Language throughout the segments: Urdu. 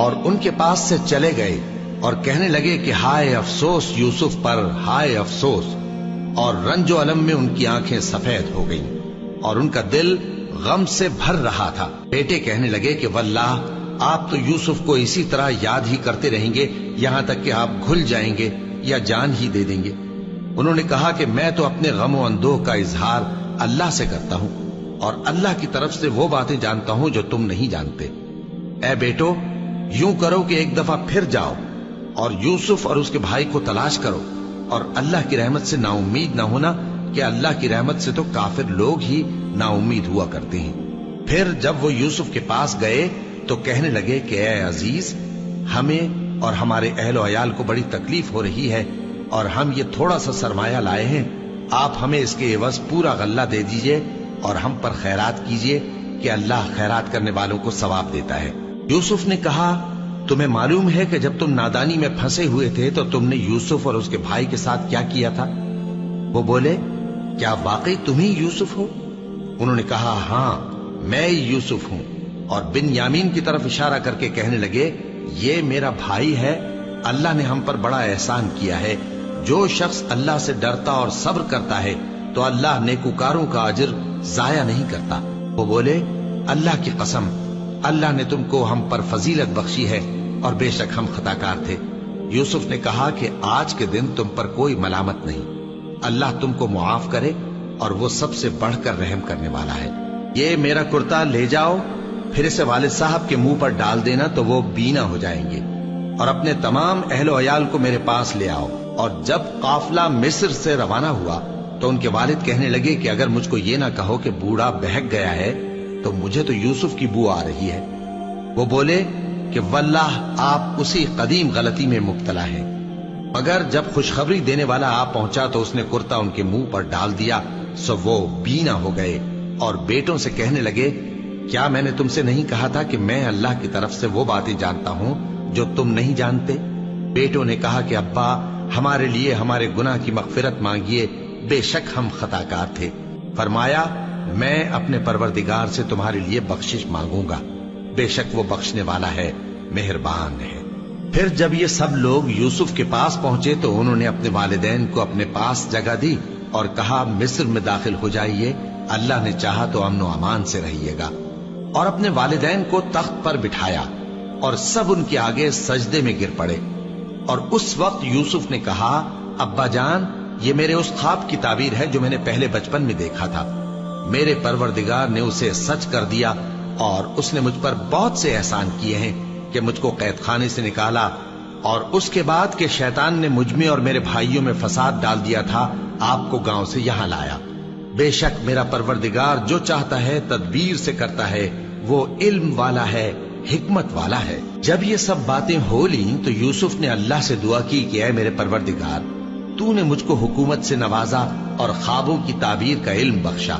اور ان کے پاس سے چلے گئے اور کہنے لگے کہ ہائے افسوس یوسف پر، ہائے افسوس، اور رنج و الم میں ان کی آنکھیں سفید ہو گئیں اور ان کا دل غم سے بھر رہا تھا۔ بیٹے کہنے لگے کہ واللہ آپ تو یوسف کو اسی طرح یاد ہی کرتے رہیں گے یہاں تک کہ آپ گھل جائیں گے یا جان ہی دے دیں گے۔ انہوں نے کہا کہ میں تو اپنے غم و اندوہ کا اظہار اللہ سے کرتا ہوں اور اللہ کی طرف سے وہ باتیں جانتا ہوں جو تم نہیں جانتے۔ اے بیٹو، یوں کرو کہ ایک دفعہ پھر جاؤ اور یوسف اور اس کے بھائی کو تلاش کرو، اور اللہ کی رحمت سے نا امید نہ ہونا کہ اللہ کی رحمت سے تو کافر لوگ ہی نا امید ہوا کرتے ہیں۔ پھر جب وہ یوسف کے پاس گئے تو کہنے لگے کہ اے عزیز، ہمیں اور ہمارے اہل و عیال کو بڑی تکلیف ہو رہی ہے اور ہم یہ تھوڑا سا سرمایہ لائے ہیں، آپ ہمیں اس کے عوض پورا غلہ دے دیجئے اور ہم پر خیرات کیجئے کہ اللہ خیرات کرنے والوں کو ثواب دیتا ہے۔ یوسف نے کہا تمہیں معلوم ہے کہ جب تم نادانی میں پھنسے ہوئے تھے تو تم نے یوسف اور اس کے بھائی کے ساتھ کیا کیا تھا؟ وہ بولے کیا واقعی تم ہی یوسف ہو؟ انہوں نے کہا ہاں میں یوسف ہوں، اور بن یامین کی طرف اشارہ کر کے کہنے لگے یہ میرا بھائی ہے، اللہ نے ہم پر بڑا احسان کیا ہے۔ جو شخص اللہ سے ڈرتا اور صبر کرتا ہے تو اللہ نیکوکاروں کا اجر ضائع نہیں کرتا۔ وہ بولے اللہ کی قسم، اللہ نے تم کو ہم پر فضیلت بخشی ہے اور بے شک ہم خطا کار تھے۔ یوسف نے کہا کہ آج کے دن تم پر کوئی ملامت نہیں، اللہ تم کو معاف کرے اور وہ سب سے بڑھ کر رحم کرنے والا ہے۔ یہ میرا کرتا لے جاؤ، پھر اسے والد صاحب کے منہ پر ڈال دینا تو وہ بینا ہو جائیں گے، اور اپنے تمام اہل و عیال کو میرے پاس لے آؤ۔ اور جب قافلہ مصر سے روانہ ہوا تو ان کے والد کہنے لگے کہ اگر مجھ کو یہ نہ کہو کہ بوڑھا بہک گیا ہے تو مجھے تو یوسف کی بو آ رہی ہے۔ وہ بولے کہ واللہ آپ اسی قدیم غلطی میں مبتلا ہیں۔ مگر جب خوشخبری دینے والا آ پہنچا تو اس نے کرتا ان کے منہ پر ڈال دیا، سو وہ بینا ہو گئے اور بیٹوں سے کہنے لگے کیا میں نے تم سے نہیں کہا تھا کہ میں اللہ کی طرف سے وہ باتیں جانتا ہوں جو تم نہیں جانتے؟ بیٹوں نے کہا کہ ابا ہمارے لیے ہمارے گناہ کی مغفرت مانگیے، بے شک ہم خطا کار تھے۔ فرمایا میں اپنے پروردگار سے تمہارے لیے بخشش مانگوں گا، بے شک وہ بخشنے والا ہے، مہربان ہے۔ پھر جب یہ سب لوگ یوسف کے پاس پہنچے تو انہوں نے اپنے والدین کو اپنے پاس جگہ دی اور کہا مصر میں داخل ہو جائیے، اللہ نے چاہا تو امن و امان سے رہیے گا، اور اپنے والدین کو تخت پر بٹھایا اور سب ان کے آگے سجدے میں گر پڑے۔ اور اس وقت یوسف نے کہا ابا جان، یہ میرے اس خواب کی تعبیر ہے جو میں نے پہلے بچپن میں دیکھا تھا، میرے پروردگار نے اسے سچ کر دیا اور اس نے مجھ پر بہت سے احسان کیے ہیں کہ مجھ کو قید خانے سے نکالا، اور اس کے بعد کہ شیطان نے مجھ میں اور میرے بھائیوں میں فساد ڈال دیا تھا آپ کو گاؤں سے یہاں لایا۔ بے شک میرا پروردگار جو چاہتا ہے تدبیر سے کرتا ہے، وہ علم والا ہے، حکمت والا ہے۔ جب یہ سب باتیں ہو لیں تو یوسف نے اللہ سے دعا کی کہ اے میرے پروردگار، تو نے مجھ کو حکومت سے نوازا اور خوابوں کی تعبیر کا علم بخشا۔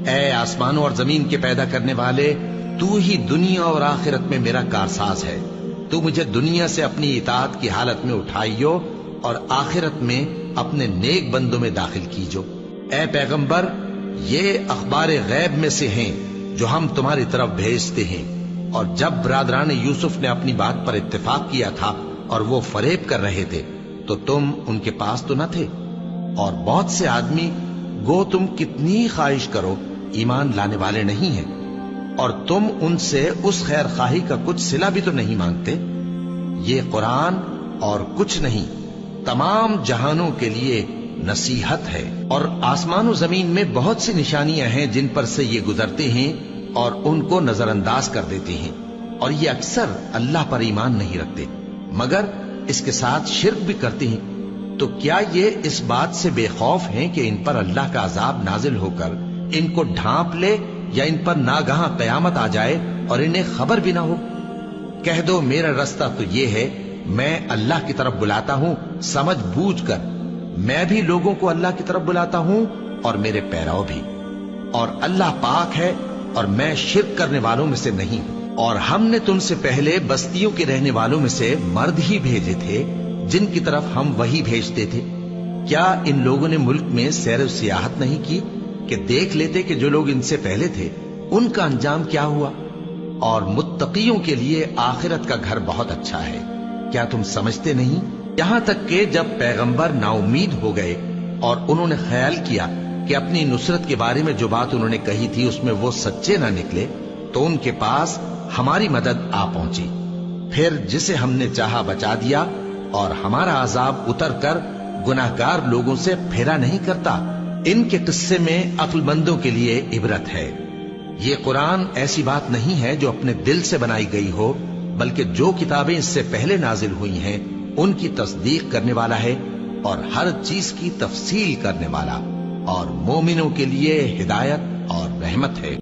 اے آسمانوں اور زمین کے پیدا کرنے والے، تو ہی دنیا اور آخرت میں میرا کارساز ہے، تو مجھے دنیا سے اپنی اطاعت کی حالت میں اٹھائیو اور آخرت میں اپنے نیک بندوں میں داخل کیجو۔ اے پیغمبر، یہ اخبار غیب میں سے ہیں جو ہم تمہاری طرف بھیجتے ہیں۔ اور جب برادران یوسف نے اپنی بات پر اتفاق کیا تھا اور وہ فریب کر رہے تھے تو تم ان کے پاس تو نہ تھے، اور بہت سے آدمی گو تم کتنی خواہش کرو ایمان لانے والے نہیں ہیں، اور تم ان سے اس خیر خواہی کا کچھ صلہ بھی تو نہیں مانگتے۔ یہ قرآن اور کچھ نہیں تمام جہانوں کے لیے نصیحت ہے، اور آسمان و زمین میں بہت سی نشانیاں ہیں جن پر سے یہ گزرتے ہیں اور ان کو نظر انداز کر دیتے ہیں، اور یہ اکثر اللہ پر ایمان نہیں رکھتے مگر اس کے ساتھ شرک بھی کرتے ہیں۔ تو کیا یہ اس بات سے بے خوف ہیں کہ ان پر اللہ کا عذاب نازل ہو کر ان کو ڈھانپ لے، یا ان پر ناگہاں قیامت آ جائے اور انہیں خبر بھی نہ ہو؟ کہہ دو میرا رستہ تو یہ ہے، میں اللہ کی طرف بلاتا ہوں سمجھ بوجھ کر، میں بھی لوگوں کو اللہ کی طرف بلاتا ہوں اور میرے پیرو بھی، اور اللہ پاک ہے اور میں شرک کرنے والوں میں سے نہیں ہوں۔ اور ہم نے تم سے پہلے بستیوں کے رہنے والوں میں سے مرد ہی بھیجے تھے جن کی طرف ہم وہی بھیجتے تھے۔ کیا ان لوگوں نے ملک میں سیر و سیاحت نہیں کی کہ دیکھ لیتے کہ جو لوگ ان سے پہلے تھے ان کا انجام کیا ہوا؟ اور متقیوں کے لیے آخرت کا گھر بہت اچھا ہے۔ کیا تم سمجھتے نہیں؟ یہاں تک کہ جب پیغمبر نا امید ہو گئے اور انہوں نے خیال کیا کہ اپنی نصرت کے بارے میں جو بات انہوں نے کہی تھی اس میں وہ سچے نہ نکلے، تو ان کے پاس ہماری مدد آ پہنچی۔ پھر جسے ہم نے چاہا بچا دیا، اور ہمارا عذاب اتر کر گناہگار لوگوں سے پھیرا نہیں کرتا۔ ان کے قصے میں عقل مندوں کے لیے عبرت ہے۔ یہ قرآن ایسی بات نہیں ہے جو اپنے دل سے بنائی گئی ہو، بلکہ جو کتابیں اس سے پہلے نازل ہوئی ہیں ان کی تصدیق کرنے والا ہے، اور ہر چیز کی تفصیل کرنے والا، اور مومنوں کے لیے ہدایت اور رحمت ہے۔